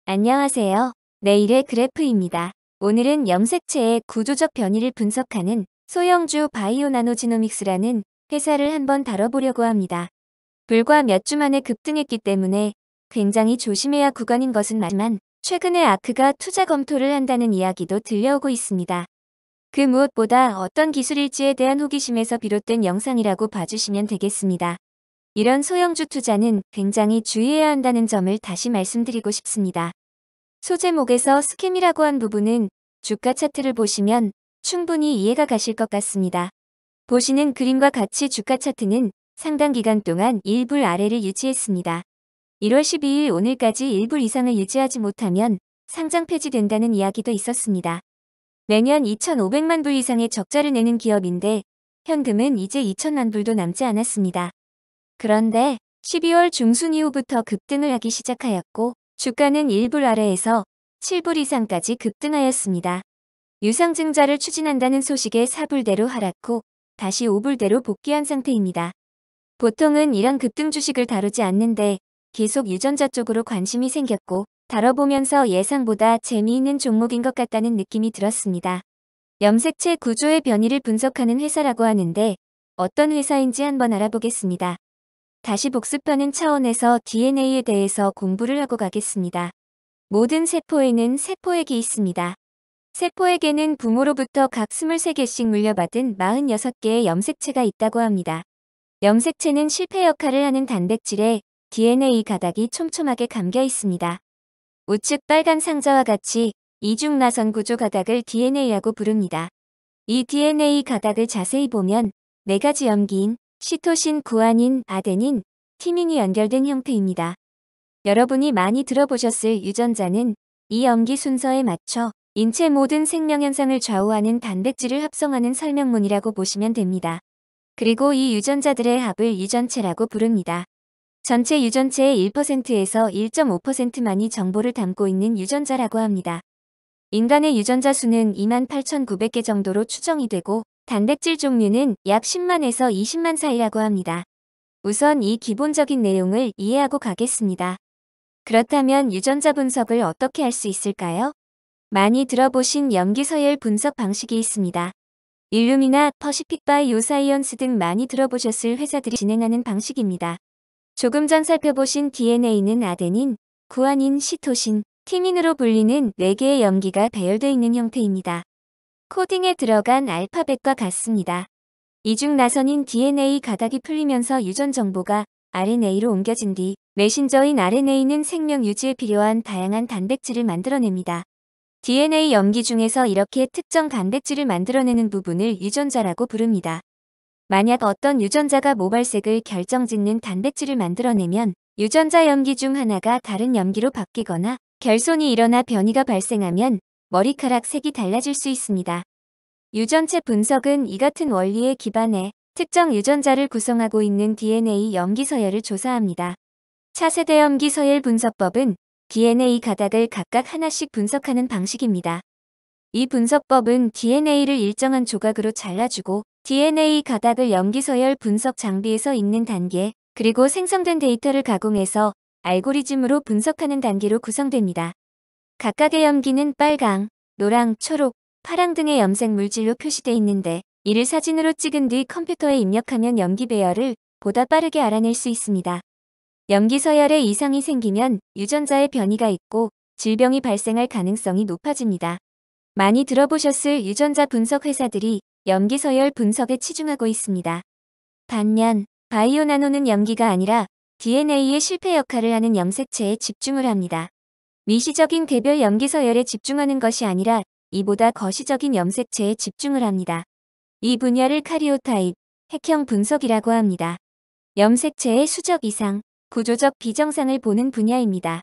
안녕하세요. 내일의 그래프입니다. 오늘은 염색체의 구조적 변이를 분석하는 소형주 바이오나노지노믹스라는 회사를 한번 다뤄보려고 합니다. 불과 몇 주 만에 급등했기 때문에 굉장히 조심해야 구간인 것은 맞지만 최근에 아크가 투자 검토를 한다는 이야기도 들려오고 있습니다. 그 무엇보다 어떤 기술일지에 대한 호기심에서 비롯된 영상이라고 봐주시면 되겠습니다. 이런 소형주 투자는 굉장히 주의해야 한다는 점을 다시 말씀드리고 싶습니다. 소제목에서 스캠이라고 한 부분은 주가 차트를 보시면 충분히 이해가 가실 것 같습니다. 보시는 그림과 같이 주가 차트는 상당 기간 동안 1불 아래를 유지했습니다. 1월 12일 오늘까지 1불 이상을 유지하지 못하면 상장 폐지된다는 이야기도 있었습니다. 매년 2,500만 불 이상의 적자를 내는 기업인데 현금은 이제 2천만 불도 남지 않았습니다. 그런데 12월 중순 이후부터 급등을 하기 시작하였고 주가는 1불 아래에서 7불 이상까지 급등하였습니다. 유상증자를 추진한다는 소식에 4불대로 하락 후 다시 5불대로 복귀한 상태입니다. 보통은 이런 급등 주식을 다루지 않는데 계속 유전자 쪽으로 관심이 생겼고 다뤄보면서 예상보다 재미있는 종목인 것 같다는 느낌이 들었습니다. 염색체 구조의 변이를 분석하는 회사라고 하는데 어떤 회사인지 한번 알아보겠습니다. 다시 복습하는 차원에서 DNA에 대해서 공부를 하고 가겠습니다. 모든 세포에는 세포액이 있습니다. 세포에게는 부모로부터 각 23개씩 물려받은 46개의 염색체가 있다고 합니다. 염색체는 실패 역할을 하는 단백질에 DNA 가닥이 촘촘하게 감겨 있습니다. 우측 빨간 상자와 같이 이중나선 구조 가닥을 DNA라고 부릅니다. 이 DNA 가닥을 자세히 보면 4가지 염기인 시토신, 구아닌, 아데닌, 티민이 연결된 형태입니다. 여러분이 많이 들어보셨을 유전자는 이 염기 순서에 맞춰 인체 모든 생명현상을 좌우하는 단백질을 합성하는 설명문이라고 보시면 됩니다. 그리고 이 유전자들의 합을 유전체라고 부릅니다. 전체 유전체의 1%에서 1.5%만이 정보를 담고 있는 유전자라고 합니다. 인간의 유전자 수는 28,900개 정도로 추정이 되고 단백질 종류는 약 10만에서 20만 사이라고 합니다. 우선 이 기본적인 내용을 이해하고 가겠습니다. 그렇다면 유전자 분석을 어떻게 할 수 있을까요? 많이 들어보신 염기 서열 분석 방식이 있습니다. 일루미나, 퍼시픽 바이오사이언스 등 많이 들어보셨을 회사들이 진행하는 방식입니다. 조금 전 살펴보신 DNA는 아데닌, 구아닌, 시토신, 티민으로 불리는 4개의 염기가 배열되어 있는 형태입니다. 코딩에 들어간 알파벳과 같습니다. 이중나선인 DNA 가닥이 풀리면서 유전 정보가 RNA로 옮겨진 뒤 메신저인 RNA는 생명 유지에 필요한 다양한 단백질을 만들어냅니다. DNA 염기 중에서 이렇게 특정 단백질을 만들어내는 부분을 유전자라고 부릅니다. 만약 어떤 유전자가 모발색을 결정짓는 단백질을 만들어내면 유전자 염기 중 하나가 다른 염기로 바뀌거나 결손이 일어나 변이가 발생하면 머리카락 색이 달라질 수 있습니다. 유전체 분석은 이 같은 원리에 기반해 특정 유전자를 구성하고 있는 DNA 염기 서열을 조사합니다. 차세대 염기 서열 분석법은 DNA 가닥을 각각 하나씩 분석하는 방식입니다. 이 분석법은 DNA를 일정한 조각으로 잘라주고 DNA 가닥을 염기 서열 분석 장비에서 읽는 단계, 그리고 생성된 데이터를 가공해서 알고리즘으로 분석하는 단계로 구성됩니다. 각각의 염기는 빨강, 노랑, 초록, 파랑 등의 염색 물질로 표시되어 있는데 이를 사진으로 찍은 뒤 컴퓨터에 입력하면 염기 배열을 보다 빠르게 알아낼 수 있습니다. 염기 서열에 이상이 생기면 유전자의 변이가 있고 질병이 발생할 가능성이 높아집니다. 많이 들어보셨을 유전자 분석 회사들이 염기 서열 분석에 치중하고 있습니다. 반면 바이오나노는 염기가 아니라 DNA의 실패 역할을 하는 염색체에 집중을 합니다. 미시적인 개별 염기 서열에 집중하는 것이 아니라 이보다 거시적인 염색체에 집중을 합니다. 이 분야를 카리오타입, 핵형 분석이라고 합니다. 염색체의 수적 이상, 구조적 비정상을 보는 분야입니다.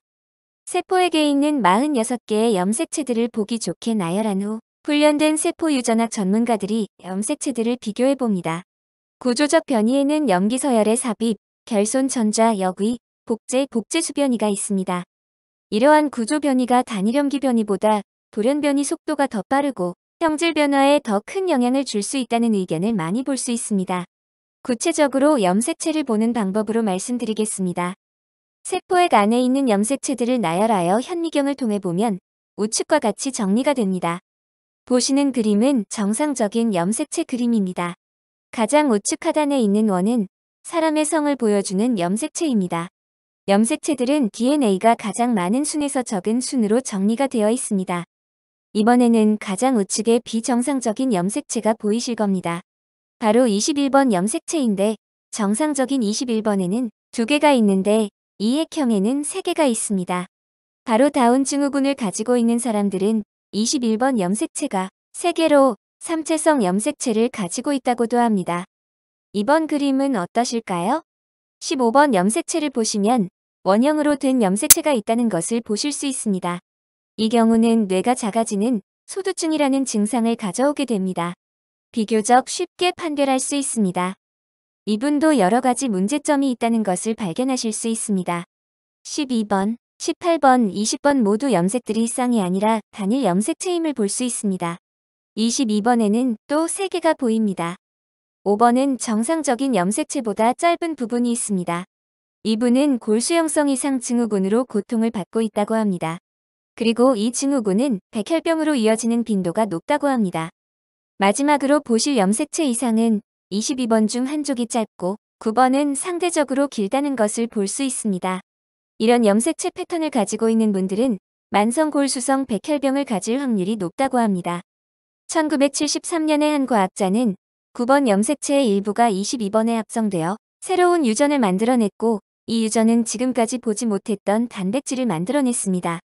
세포에게 있는 46개의 염색체들을 보기 좋게 나열한 후 훈련된 세포 유전학 전문가들이 염색체들을 비교해봅니다. 구조적 변이에는 염기 서열의 삽입, 결손 전자, 역의, 복제 수변이가 있습니다. 이러한 구조 변이가 단일 염기 변이보다 돌연 변이 속도가 더 빠르고 형질 변화에 더 큰 영향을 줄 수 있다는 의견을 많이 볼 수 있습니다. 구체적으로 염색체를 보는 방법으로 말씀드리겠습니다. 세포액 안에 있는 염색체들을 나열하여 현미경을 통해 보면 우측과 같이 정리가 됩니다. 보시는 그림은 정상적인 염색체 그림입니다. 가장 우측 하단에 있는 원은 사람의 성을 보여주는 염색체입니다. 염색체들은 DNA가 가장 많은 순에서 적은 순으로 정리가 되어 있습니다. 이번에는 가장 우측에 비정상적인 염색체가 보이실 겁니다. 바로 21번 염색체인데 정상적인 21번에는 2개가 있는데 이액형에는 3개가 있습니다. 바로 다운 증후군을 가지고 있는 사람들은 21번 염색체가 3개로 삼체성 염색체를 가지고 있다고도 합니다. 이번 그림은 어떠실까요? 15번 염색체를 보시면 원형으로 된 염색체가 있다는 것을 보실 수 있습니다. 이 경우는 뇌가 작아지는 소두증이라는 증상을 가져오게 됩니다. 비교적 쉽게 판별할 수 있습니다. 이분도 여러 가지 문제점이 있다는 것을 발견하실 수 있습니다. 12번, 18번, 20번 모두 염색들이 쌍이 아니라 단일 염색체임을 볼 수 있습니다. 22번에는 또 3개가 보입니다. 5번은 정상적인 염색체보다 짧은 부분이 있습니다. 이분은 골수형성 이상 증후군으로 고통을 받고 있다고 합니다. 그리고 이 증후군은 백혈병으로 이어지는 빈도가 높다고 합니다. 마지막으로 보실 염색체 이상은 22번 중 한쪽이 짧고 9번은 상대적으로 길다는 것을 볼 수 있습니다. 이런 염색체 패턴을 가지고 있는 분들은 만성골수성 백혈병을 가질 확률이 높다고 합니다. 1973년에 한 과학자는 9번 염색체의 일부가 22번에 합성되어 새로운 유전을 만들어냈고 이 유전은 지금까지 보지 못했던 단백질을 만들어냈습니다.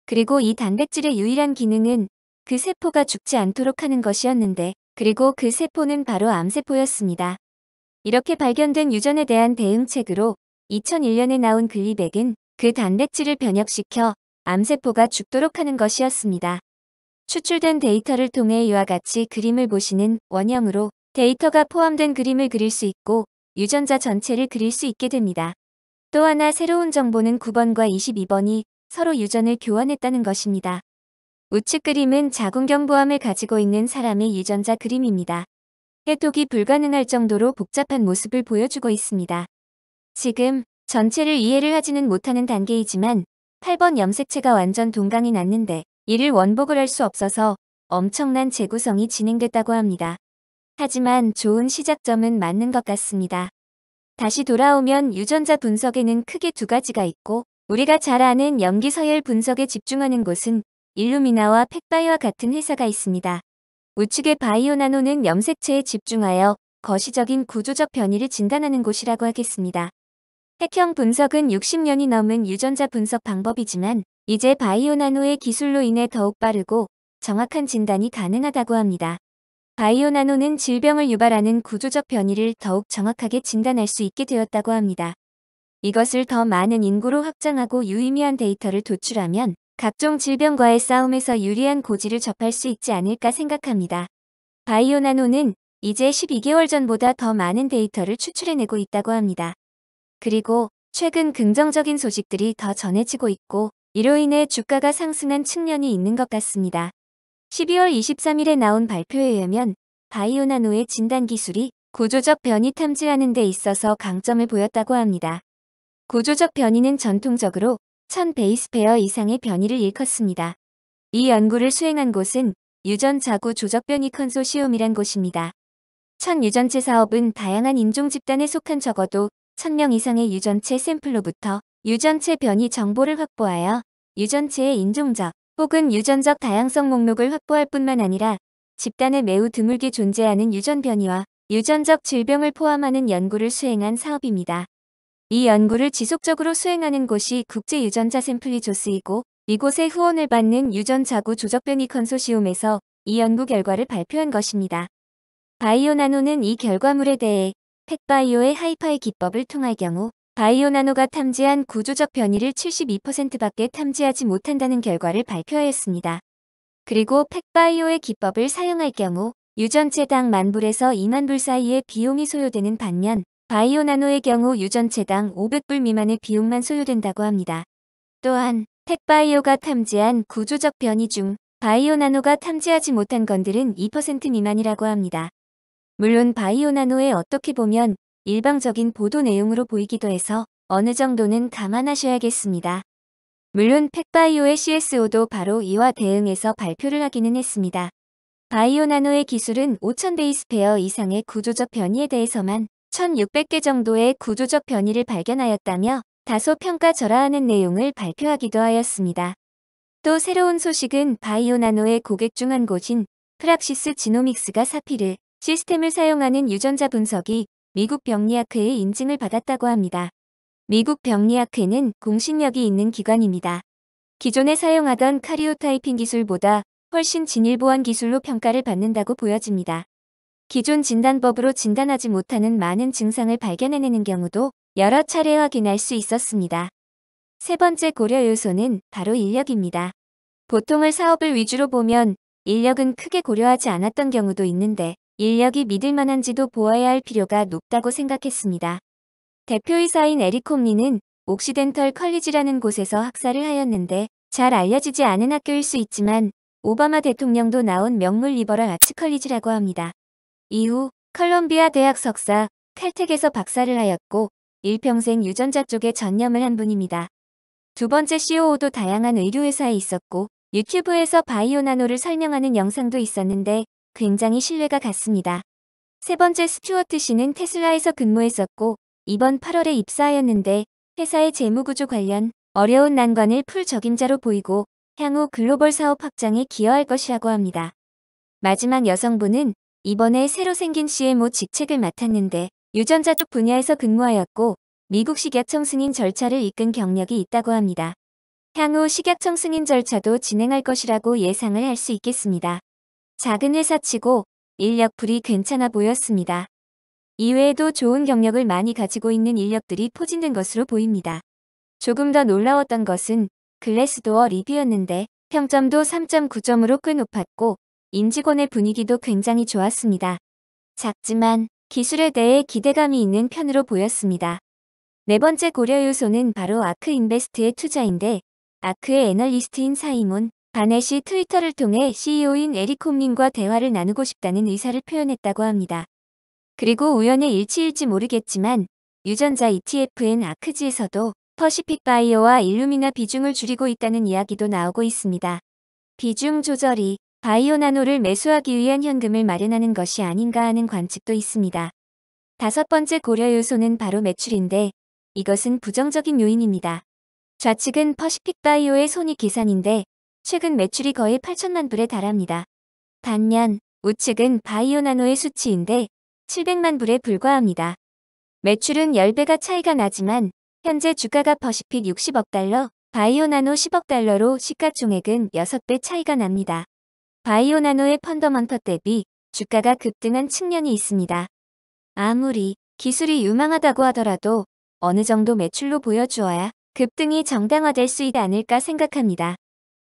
그리고 이 단백질의 유일한 기능은 그 세포가 죽지 않도록 하는 것이었는데 그리고 그 세포는 바로 암세포였습니다. 이렇게 발견된 유전에 대한 대응책으로 2001년에 나온 글리백은 그 단백질을 변형시켜 암세포가 죽도록 하는 것이었습니다. 추출된 데이터를 통해 이와 같이 그림을 보시는 원형으로 데이터가 포함된 그림을 그릴 수 있고 유전자 전체를 그릴 수 있게 됩니다. 또 하나 새로운 정보는 9번과 22번이 서로 유전을 교환했다는 것입니다. 우측 그림은 자궁경부암을 가지고 있는 사람의 유전자 그림입니다. 해독이 불가능할 정도로 복잡한 모습을 보여주고 있습니다. 지금 전체를 이해를 하지는 못하는 단계이지만 8번 염색체가 완전 동강이 났는데 이를 원복을 할 수 없어서 엄청난 재구성이 진행됐다고 합니다. 하지만 좋은 시작점은 맞는 것 같습니다. 다시 돌아오면 유전자 분석에는 크게 2가지가 있고 우리가 잘 아는 염기 서열 분석에 집중하는 곳은 일루미나와 팩바이오와 같은 회사가 있습니다. 우측의 바이오나노는 염색체에 집중하여 거시적인 구조적 변이를 진단하는 곳이라고 하겠습니다. 핵형 분석은 60년이 넘은 유전자 분석 방법이지만 이제 바이오나노의 기술로 인해 더욱 빠르고 정확한 진단이 가능하다고 합니다. 바이오나노는 질병을 유발하는 구조적 변이를 더욱 정확하게 진단할 수 있게 되었다고 합니다. 이것을 더 많은 인구로 확장하고 유의미한 데이터를 도출하면 각종 질병과의 싸움에서 유리한 고지를 접할 수 있지 않을까 생각합니다. 바이오나노는 이제 12개월 전보다 더 많은 데이터를 추출해내고 있다고 합니다. 그리고 최근 긍정적인 소식들이 더 전해지고 있고 이로 인해 주가가 상승한 측면이 있는 것 같습니다. 12월 23일에 나온 발표에 의하면 바이오나노의 진단 기술이 구조적 변이 탐지하는 데 있어서 강점을 보였다고 합니다. 구조적 변이는 전통적으로 1000 베이스페어 이상의 변이를 일컫습니다. 이 연구를 수행한 곳은 유전자구 조적변이 컨소시엄이란 곳입니다. 1000 유전체 사업은 다양한 인종 집단에 속한 적어도 1000명 이상의 유전체 샘플로부터 유전체 변이 정보를 확보하여 유전체의 인종적 혹은 유전적 다양성 목록을 확보할 뿐만 아니라 집단에 매우 드물게 존재하는 유전 변이와 유전적 질병을 포함하는 연구를 수행한 사업입니다. 이 연구를 지속적으로 수행하는 곳이 국제유전자 샘플리 조스이고 이곳의 후원을 받는 유전자구 조적변이 컨소시엄에서 이 연구 결과를 발표한 것입니다. 바이오나노는 이 결과물에 대해 팩바이오의 하이파이 기법을 통할 경우 바이오나노가 탐지한 구조적 변이를 72%밖에 탐지하지 못한다는 결과를 발표하였습니다. 그리고 팩바이오의 기법을 사용할 경우 유전체당 10,000불에서 20,000불 사이의 비용이 소요되는 반면 바이오나노의 경우 유전체당 500불 미만의 비용만 소요된다고 합니다. 또한 팩바이오가 탐지한 구조적 변이 중 바이오나노가 탐지하지 못한 건들은 2% 미만이라고 합니다. 물론 바이오나노에 어떻게 보면 일방적인 보도 내용으로 보이기도 해서 어느 정도는 감안하셔야겠습니다. 물론 팩바이오의 CSO도 바로 이와 대응해서 발표를 하기는 했습니다. 바이오나노의 기술은 5000 베이스 페어 이상의 구조적 변이에 대해서만 1600개 정도의 구조적 변이를 발견하였다며 다소 평가절하하는 내용을 발표하기도 하였습니다. 또 새로운 소식은 바이오나노의 고객 중 한 곳인 프락시스 지노믹스가 사피르 시스템을 사용하는 유전자 분석이 미국 병리학회의 인증을 받았다고 합니다. 미국 병리학회는 공신력이 있는 기관입니다. 기존에 사용하던 카리오타이핑 기술보다 훨씬 진일보한 기술로 평가를 받는다고 보여집니다. 기존 진단법으로 진단하지 못하는 많은 증상을 발견해내는 경우도 여러 차례 확인할 수 있었습니다. 세 번째 고려 요소는 바로 인력입니다. 보통을 사업을 위주로 보면 인력은 크게 고려하지 않았던 경우도 있는데 인력이 믿을 만한지도 보아야 할 필요가 높다고 생각했습니다. 대표이사인 에릭 콤리는 옥시덴털 컬리지라는 곳에서 학사를 하였는데 잘 알려지지 않은 학교일 수 있지만 오바마 대통령도 나온 명물 리버럴 아츠 컬리지라고 합니다. 이후 컬럼비아 대학 석사, 칼텍에서 박사를 하였고 일평생 유전자 쪽에 전념을 한 분입니다. 두 번째 COO도 다양한 의료회사에 있었고 유튜브에서 바이오나노를 설명하는 영상도 있었는데 굉장히 신뢰가 갔습니다. 세 번째 스튜어트 씨는 테슬라에서 근무했었고 이번 8월에 입사하였는데 회사의 재무구조 관련 어려운 난관을 풀 적임자로 보이고 향후 글로벌 사업 확장에 기여할 것이라고 합니다. 마지막 여성분은 이번에 새로 생긴 CMO 직책을 맡았는데 유전자 쪽 분야에서 근무하였고 미국 식약청 승인 절차를 이끈 경력이 있다고 합니다. 향후 식약청 승인 절차도 진행할 것이라고 예상을 할 수 있겠습니다. 작은 회사치고 인력풀이 괜찮아 보였습니다. 이외에도 좋은 경력을 많이 가지고 있는 인력들이 포진된 것으로 보입니다. 조금 더 놀라웠던 것은 글래스도어 리뷰였는데 평점도 3.9점으로 꽤 높았고 임직원의 분위기도 굉장히 좋았습니다. 작지만 기술에 대해 기대감이 있는 편으로 보였습니다. 네 번째 고려 요소는 바로 아크 인베스트의 투자인데 아크의 애널리스트인 사이몬 바넷이 트위터를 통해 CEO인 에릭 콤린과 대화를 나누고 싶다는 의사를 표현했다고 합니다. 그리고 우연의 일치일지 모르겠지만 유전자 ETF인 아크지에서도 퍼시픽 바이오와 일루미나 비중을 줄이고 있다는 이야기도 나오고 있습니다. 비중 조절이 바이오나노를 매수하기 위한 현금을 마련하는 것이 아닌가 하는 관측도 있습니다. 다섯 번째 고려 요소는 바로 매출인데 이것은 부정적인 요인입니다. 좌측은 퍼시픽 바이오의 손익 계산인데 최근 매출이 거의 8천만 불에 달합니다. 반면 우측은 바이오나노의 수치인데 700만 불에 불과합니다. 매출은 10배가 차이가 나지만 현재 주가가 퍼시픽 60억 달러, 바이오나노 10억 달러로 시가총액은 6배 차이가 납니다. 바이오나노의 펀더먼터 대비 주가가 급등한 측면이 있습니다. 아무리 기술이 유망하다고 하더라도 어느 정도 매출로 보여주어야 급등이 정당화될 수 있지 않을까 생각합니다.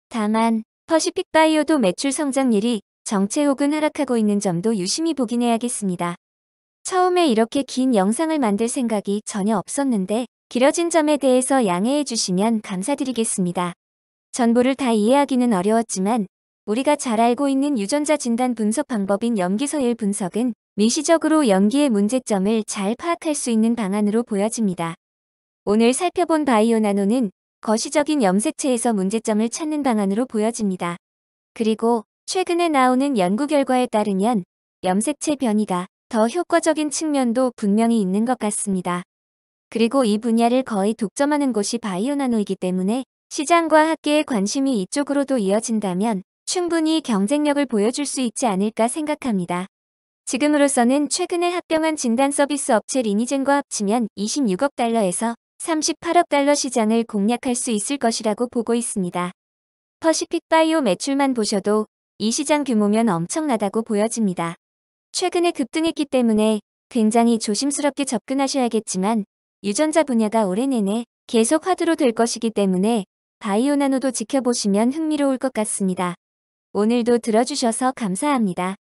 다만 퍼시픽 바이오도 매출 성장률이 정체 혹은 하락하고 있는 점도 유심히 보긴 해야겠습니다. 처음에 이렇게 긴 영상을 만들 생각이 전혀 없었는데 길어진 점에 대해서 양해해 주시면 감사드리겠습니다. 전부를 다 이해하기는 어려웠지만 우리가 잘 알고 있는 유전자 진단 분석 방법인 염기서열 분석은 미시적으로 염기의 문제점을 잘 파악할 수 있는 방안으로 보여집니다. 오늘 살펴본 바이오나노는 거시적인 염색체에서 문제점을 찾는 방안으로 보여집니다. 그리고 최근에 나오는 연구 결과에 따르면 염색체 변이가 더 효과적인 측면도 분명히 있는 것 같습니다. 그리고 이 분야를 거의 독점하는 곳이 바이오나노이기 때문에 시장과 학계의 관심이 이쪽으로도 이어진다면 충분히 경쟁력을 보여줄 수 있지 않을까 생각합니다. 지금으로서는 최근에 합병한 진단 서비스 업체 리니젠과 합치면 26억 달러에서 38억 달러 시장을 공략할 수 있을 것이라고 보고 있습니다. 퍼시픽 바이오 매출만 보셔도 이 시장 규모면 엄청나다고 보여집니다. 최근에 급등했기 때문에 굉장히 조심스럽게 접근하셔야겠지만 유전자 분야가 올해 내내 계속 화두로 될 것이기 때문에 바이오나노도 지켜보시면 흥미로울 것 같습니다. 오늘도 들어주셔서 감사합니다.